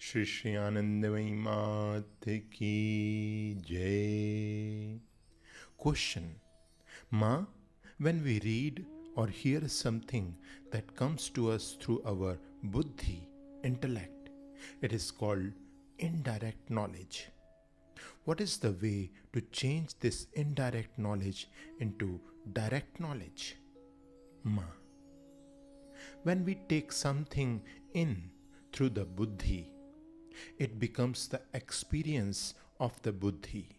Sri Anandamayi Ma ki Jai. Question. Ma, when we read or hear something that comes to us through our buddhi, intellect, it is called indirect knowledge. What is the way to change this indirect knowledge into direct knowledge? Ma. When we take something in through the buddhi, it becomes the experience of the buddhi.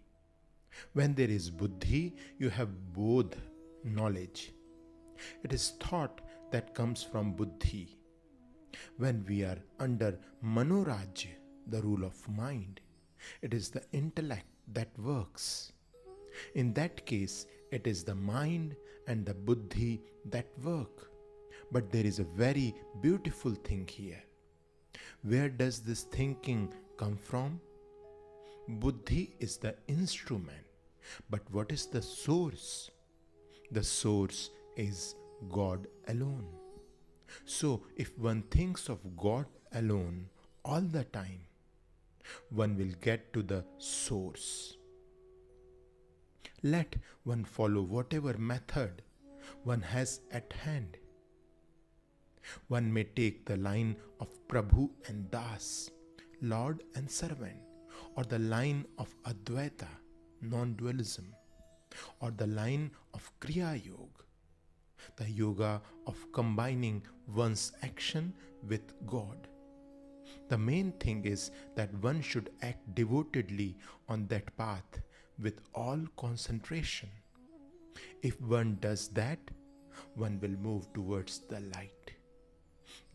When there is buddhi, you have bodh, knowledge. It is thought that comes from buddhi. When we are under manoraj, the rule of mind, it is the intellect that works. In that case, it is the mind and the buddhi that work. But there is a very beautiful thing here. Where does this thinking come from? Buddhi is the instrument. But what is the source? The source is God alone. So, if one thinks of God alone all the time, one will get to the source. Let one follow whatever method one has at hand. One may take the line of Prabhu and Das, Lord and servant, or the line of Advaita, non-dualism, or the line of Kriya Yoga, the yoga of combining one's action with God. The main thing is that one should act devotedly on that path with all concentration. If one does that, one will move towards the light.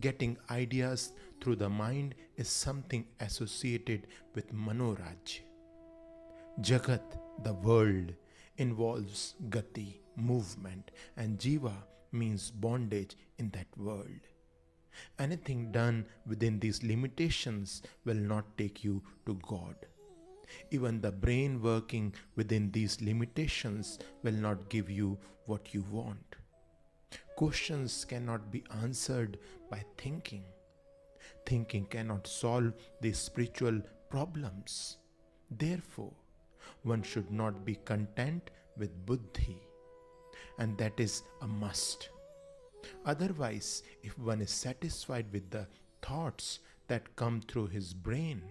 Getting ideas through the mind is something associated with Manoraj. Jagat, the world, involves gati, movement, and jiva means bondage in that world. Anything done within these limitations will not take you to God. Even the brain working within these limitations will not give you what you want. Questions cannot be answered by thinking. Thinking cannot solve these spiritual problems. Therefore, one should not be content with buddhi, and that is a must. Otherwise, if one is satisfied with the thoughts that come through his brain,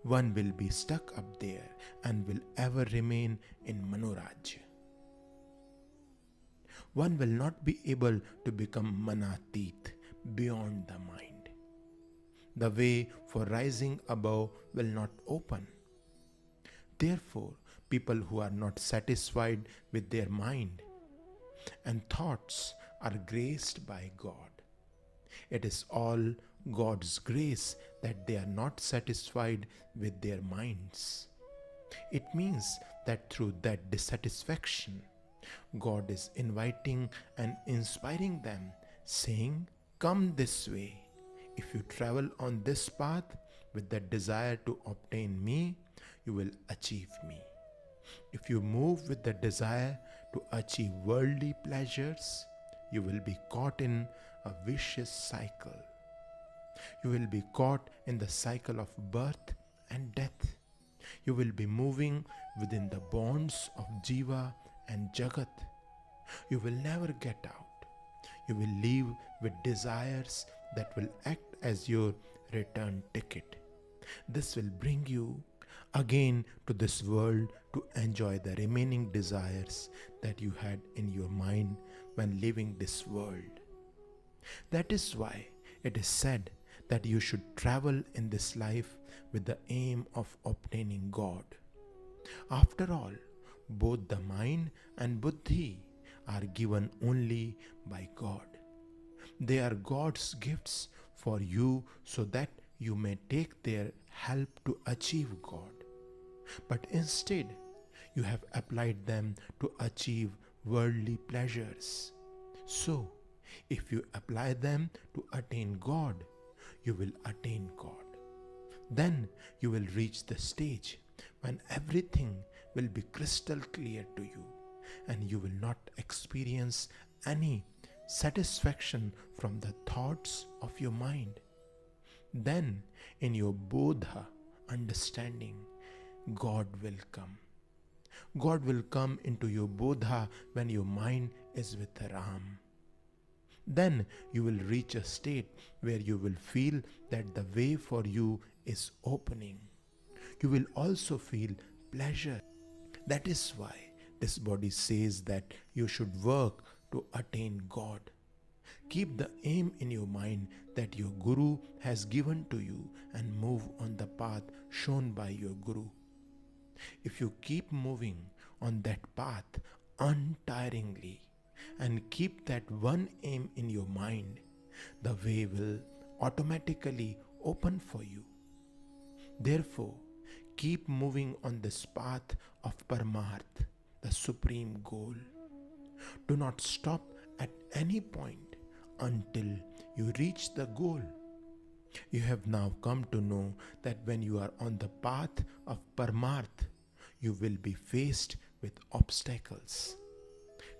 one will be stuck up there and will ever remain in Manoraj. One will not be able to become manatit, beyond the mind. The way for rising above will not open. Therefore, people who are not satisfied with their mind and thoughts are graced by God. It is all God's grace that they are not satisfied with their minds. It means that through that dissatisfaction, God is inviting and inspiring them, saying, "Come this way. If you travel on this path with the desire to obtain me, you will achieve me. If you move with the desire to achieve worldly pleasures, you will be caught in a vicious cycle. You will be caught in the cycle of birth and death. You will be moving within the bonds of Jiva and Jagat. You will never get out. You will live with desires that will act as your return ticket. This will bring you again to this world to enjoy the remaining desires that you had in your mind when living this world. That is why it is said that you should travel in this life with the aim of obtaining God. After all, both the mind and buddhi are given only by God. They are God's gifts for you so that you may take their help to achieve God. But instead, you have applied them to achieve worldly pleasures. So, if you apply them to attain God, you will attain God. Then you will reach the stage when everything will be crystal clear to you and you will not experience any satisfaction from the thoughts of your mind. Then, in your Bodha understanding, God will come. God will come into your Bodha when your mind is with Ram. Then you will reach a state where you will feel that the way for you is opening. You will also feel pleasure. That is why this body says that you should work to attain God. Keep the aim in your mind that your Guru has given to you and move on the path shown by your Guru. If you keep moving on that path untiringly and keep that one aim in your mind, the way will automatically open for you. Therefore, keep moving on this path of Paramarth, the supreme goal. Do not stop at any point until you reach the goal. You have now come to know that when you are on the path of Paramarth, you will be faced with obstacles.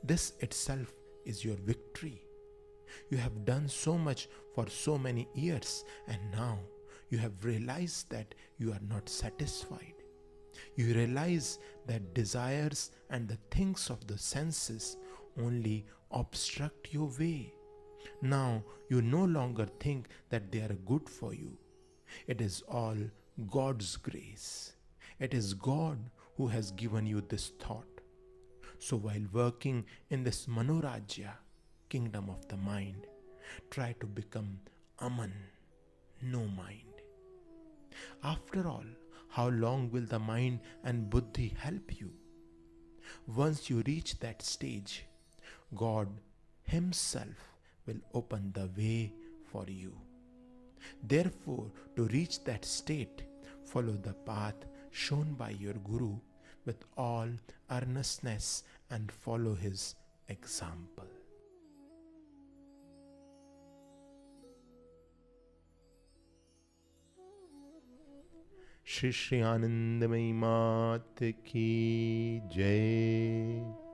This itself is your victory. You have done so much for so many years, and now you have realized that you are not satisfied. You realize that desires and the things of the senses only obstruct your way. Now you no longer think that they are good for you. It is all God's grace. It is God who has given you this thought. So while working in this Manorajya, kingdom of the mind, try to become Aman, no mind. After all, how long will the mind and buddhi help you? Once you reach that stage, God Himself will open the way for you. Therefore, to reach that state, follow the path shown by your Guru with all earnestness and follow his example. Sri Anandamayi Ma ki Jai.